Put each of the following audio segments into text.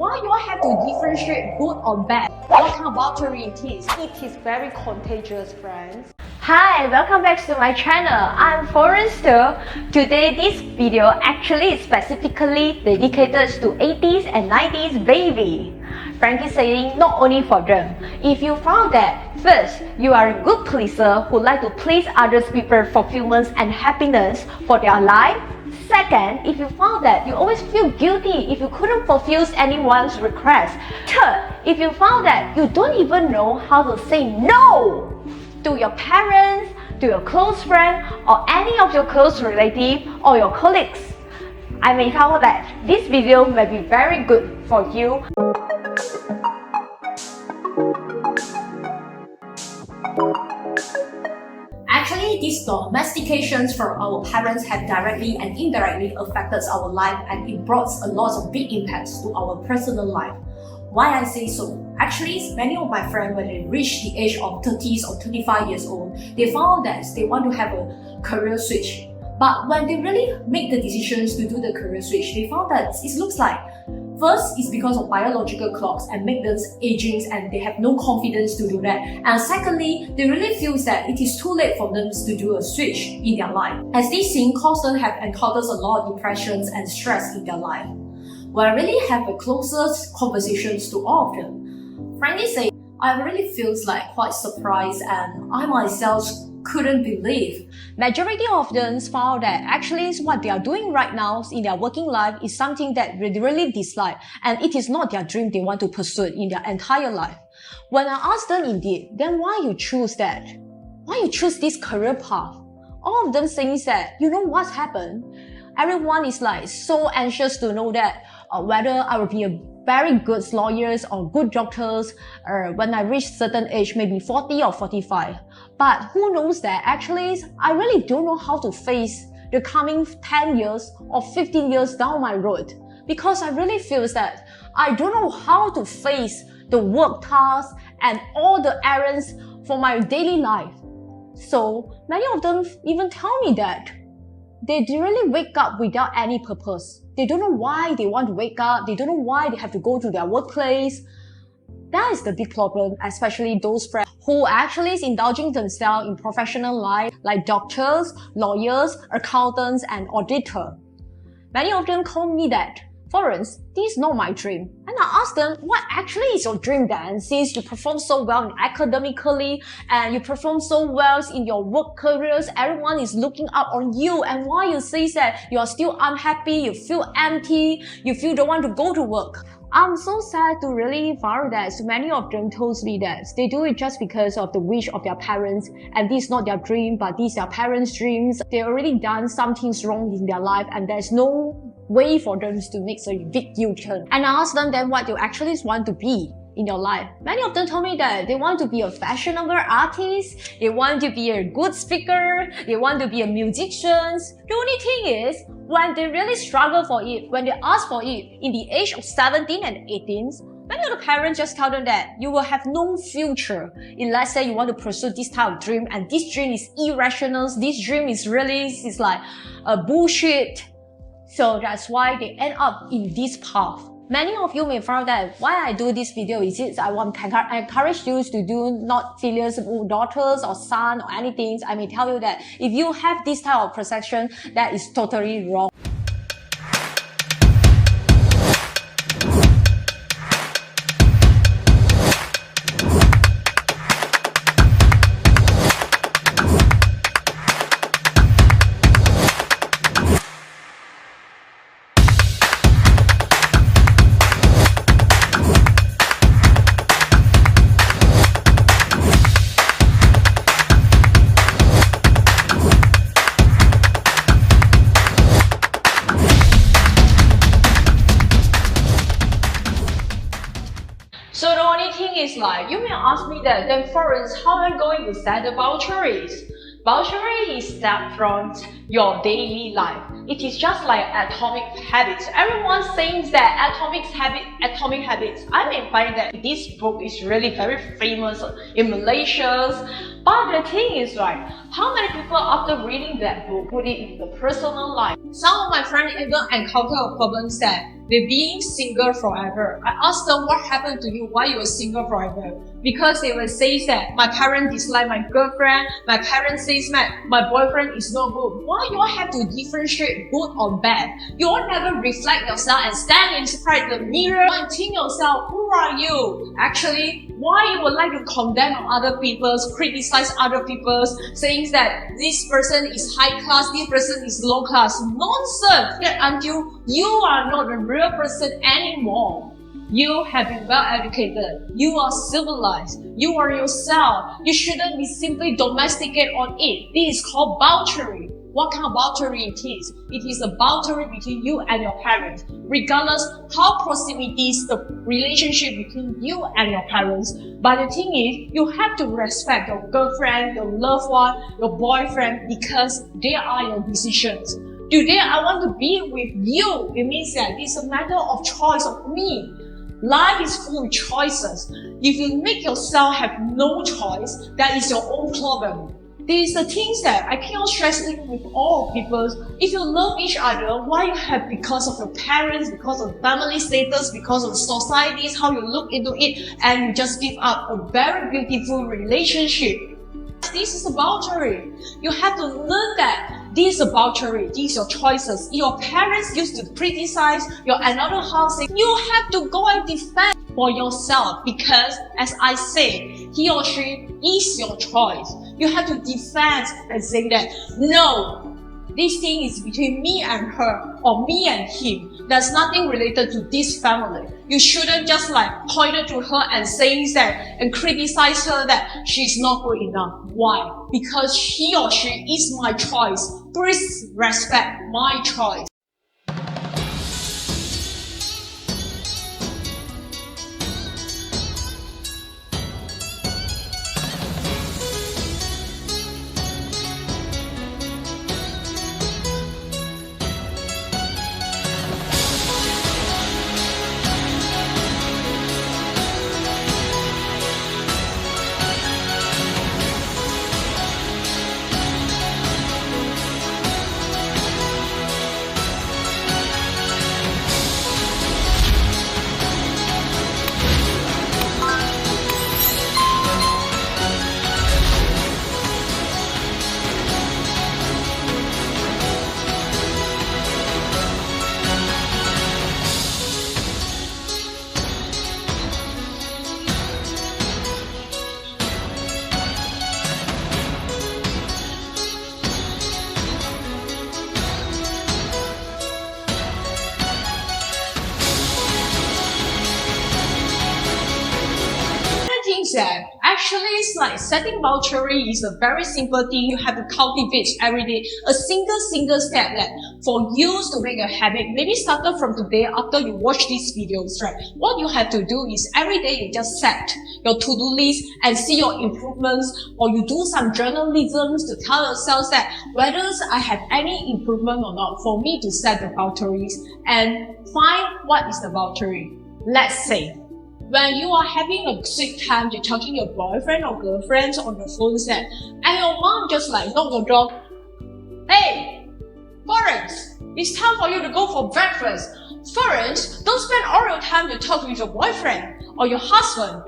why you have to differentiate good or bad? What kind of vouchery it is? It is very contagious, friends. Hi, welcome back to my channel. I'm FLORENCE. Today this video actually is specifically dedicated to 80s and 90s baby. Frankly saying, not only for them. If you found that, first, you are a good pleaser who like to please others people fulfillment and happiness for their life. Second, if you found that you always feel guilty if you couldn't fulfill anyone's request. Third, if you found that you don't even know how to say no to your parents, to your close friend, or any of your close relatives or your colleagues, I may tell that this video may be very good for you. Actually, these domestications from our parents have directly and indirectly affected our life, and it brought a lot of big impacts to our personal life. Why I say so? Actually, many of my friends, when they reach the age of 30s or 25 years old, they found that they want to have a career switch. But when they really make the decisions to do the career switch, they found that it looks like first, it's because of biological clocks and make them aging and they have no confidence to do that. And secondly, they really feel that it is too late for them to do a switch in their life, as these things constantly have encountered a lot of depressions and stress in their life. When I really have a closer conversations to all of them, frankly say, I really feels like quite surprised, and I myself couldn't believe. Majority of them found that actually what they are doing right now in their working life is something that they really dislike, and it is not their dream they want to pursue in their entire life. When I asked them indeed, then why you choose that? Why you choose this career path? All of them saying that, you know what's happened? Everyone is like so anxious to know that whether I will be a very good lawyers or good doctors when I reach certain age, maybe 40 or 45. But who knows that actually I really don't know how to face the coming 10 years or 15 years down my road, because I really feel that I don't know how to face the work tasks and all the errands for my daily life. So many of them even tell me that they really wake up without any purpose. They don't know why they want to wake up. They don't know why they have to go to their workplace. That is the big problem, especially those friends who actually is indulging themselves in professional life like doctors, lawyers, accountants, and auditor. Many of them call me that, FLORENCE, this is not my dream. And I asked them, what actually is your dream then? Since you perform so well academically and you perform so well in your work careers, everyone is looking up on you, and why you say that you are still unhappy, you feel empty, you feel don't want to go to work. I'm so sad to really find that so many of them told me that they do it just because of the wish of their parents, and this is not their dream, but these are parents' dreams. They already done something wrong in their life, and there's no way for them to make a big U-turn. And I asked them then what they actually want to be in your life. Many of them told me that they want to be a fashionable artist, they want to be a good speaker, they want to be a musician. The only thing is, when they really struggle for it, when they ask for it in the age of 17 and 18, many of the parents just tell them that you will have no future in, let's say, you want to pursue this type of dream, and this dream is irrational, this dream is like a bullshit. So that's why they end up in this path. Many of you may find that why I do this video is I want to encourage you to do not filial daughters or son or anything. I may tell you that if you have this type of perception, that is totally wrong. So the only thing is like, you may ask me that, then FLORENCE, how am I going to set the boundaries? Boundary is set from your daily life. It is just like atomic habits. Everyone thinks that atomic habit Atomic Habits. I may find that this book is really very famous in Malaysia. But the thing is, right, how many people after reading that book put it in the personal life? Some of my friends even encounter a problem that they're being single forever. I asked them, what happened to you? Why you were single forever? Because they will say that my parents dislike my girlfriend, my parents say that my boyfriend is no good. Why you all have to differentiate good or bad? You all never reflect yourself and stand inside the mirror and think yourself, who are you? Actually, why you would like to condemn other people's, criticize other people's, saying that this person is high class, this person is low class? Nonsense! Yet until you are not a real person anymore. You have been well educated. You are civilized. You are yourself. You shouldn't be simply domesticated on it. This is called boundary. What kind of boundary it is? It is a boundary between you and your parents. Regardless how proximity is the relationship between you and your parents. But the thing is, you have to respect your girlfriend, your loved one, your boyfriend, because they are your decisions. Today, I want to be with you. It means that it's a matter of choice of me. Life is full of choices. If you make yourself have no choice, that is your own problem. These are the things that I cannot stress it with all people. If you love each other, why you have because of your parents, because of family status, because of societies, how you look into it, and you just give up a very beautiful relationship. This is a boundary. You have to learn that this is a boundary. These are your choices. Your parents used to criticize your another house. You have to go and defend for yourself because, as I say, he or she is your choice. You have to defend and say that, no, this thing is between me and her or me and him. There's nothing related to this family. You shouldn't just point it to her and saying that and criticize her that she's not good enough. Why? Because he or she is my choice. Please respect my choice. That actually it's setting boundary is a very simple thing you have to cultivate every day. A single step that for you to make a habit, maybe started from today after you watch these videos, right? What you have to do is every day you just set your to-do list and see your improvements, or you do some journalism to tell yourself that whether I have any improvement or not, for me to set the boundaries and find what is the boundary. Let's say when you are having a sweet time, you're talking to your boyfriend or girlfriend on the phone set, and your mom just knock the door. Hey, Florence, it's time for you to go for breakfast. Florence, don't spend all your time to talk with your boyfriend or your husband.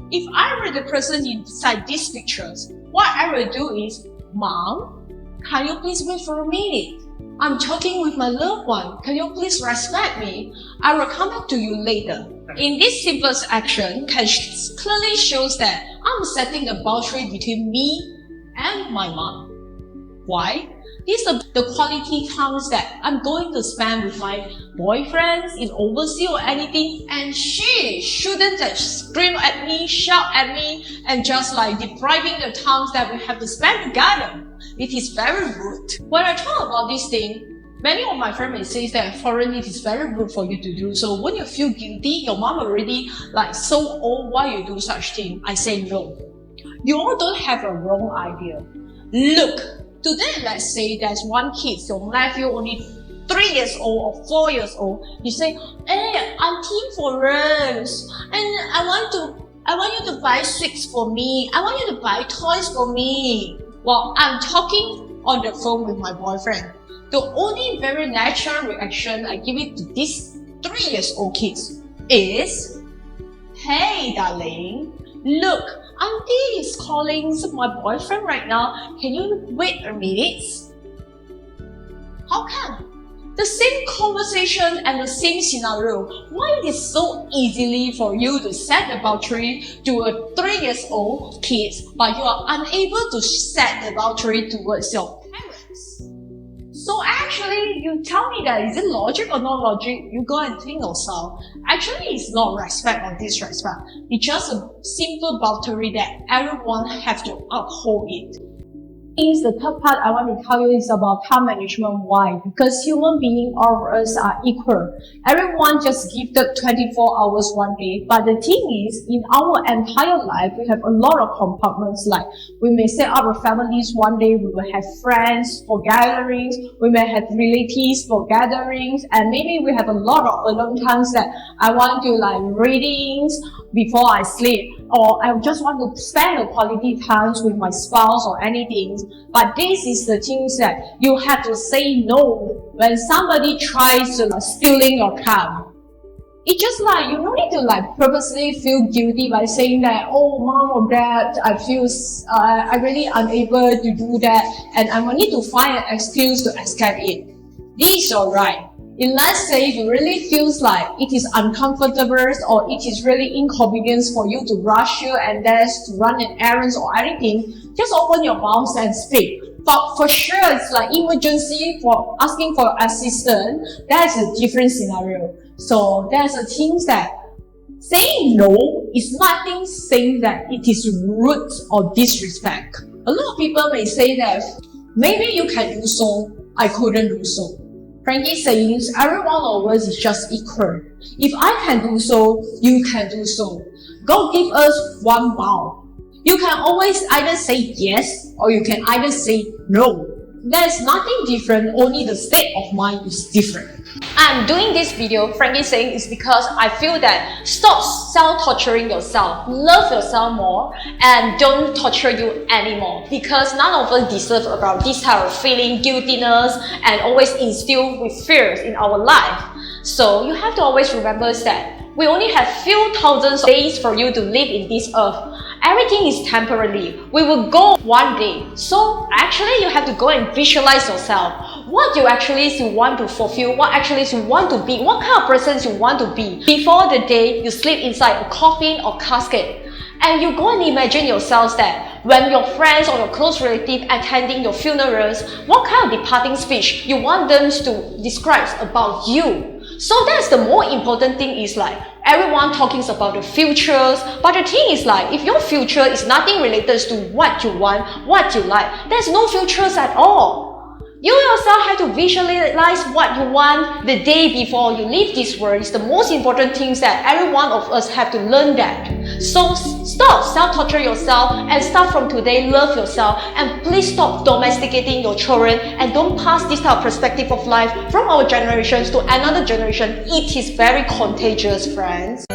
If I were the person inside these pictures, what I will do is, Mom, can you please wait for a minute? I'm talking with my loved one. Can you please respect me? I will come back to you later. In this simplest action, clearly shows that I'm setting a boundary between me and my mom. Why? These are the quality times that I'm going to spend with my boyfriends in overseas or anything, and she shouldn't scream at me, shout at me, and just depriving the times that we have to spend together. It is very rude. When I talk about this thing, many of my friends say that foreign it is very rude for you to do. So when you feel guilty, your mom already so old, why you do such thing? I say no. You all don't have a wrong idea. Look, today let's say there's one kid, your nephew only 3 years old or 4 years old, you say, "Hey, Auntie Florence, and I want you to buy sweets for me. I want you to buy toys for me." While I'm talking on the phone with my boyfriend, the only very natural reaction I give it to these 3 years old kids is, "Hey, darling, look, Auntie is calling my boyfriend right now. Can you wait a minute?" How come? The same conversation and the same scenario. Why it is so easily for you to set the boundary to a 3 years old kid, but you are unable to set the boundary towards your parents? So actually, you tell me that is it logic or not logic? You go and think yourself. Actually, it's not respect or disrespect. It's just a simple boundary that everyone have to uphold it. The third part I want to tell you is about time management. Why? Because human beings, all of us are equal. Everyone just gifted 24 hours one day. But the thing is, in our entire life, we have a lot of compartments. Like we may set up our families one day, we will have friends for gatherings, we may have relatives for gatherings, and maybe we have a lot of alone times that I want to like readings before I sleep, or I just want to spend a quality times with my spouse or anything. But this is the things that you have to say no when somebody tries to stealing your time. It's just like you don't need to like purposely feel guilty by saying that, "Oh, mom or dad, I'm really unable to do that, and I will need to find an excuse to escape it." This is your right. And let's say if it really feels like it is uncomfortable or it is really inconvenience for you to rush here and there to run an errand or anything, just open your mouth and speak. But for sure, it's like emergency for asking for assistance. That's a different scenario. So there's a things that saying no is nothing saying that it is rude or disrespect. A lot of people may say that maybe you can do so, I couldn't do so. Frankly saying, every one of us is just equal. If I can do so, you can do so. God give us one mouth. You can always either say yes or you can either say no. There's nothing different, only the state of mind is different. I'm doing this video, frankly saying, is because I feel that stop self-torturing yourself. Love yourself more and don't torture you anymore. Because none of us deserve about this type of feeling, guiltiness, and always instill with fears in our life. So you have to always remember that we only have few thousands of days for you to live in this earth. Everything is temporary. We will go one day. So actually you have to go and visualize yourself. What you actually want to fulfill, what actually you want to be, what kind of person you want to be before the day you sleep inside a coffin or casket. And you go and imagine yourselves that when your friends or your close relative attending your funerals, what kind of departing speech you want them to describe about you. So that's the more important thing is like everyone talking about the futures, but the thing is like if your future is nothing related to what you want, what you like, there's no futures at all. You yourself have to visualize what you want the day before you leave this world. It's the most important things that every one of us have to learn that. So stop self-torture yourself and start from today, love yourself, and please stop domesticating your children and don't pass this type of perspective of life from our generations to another generation. It is very contagious, friends.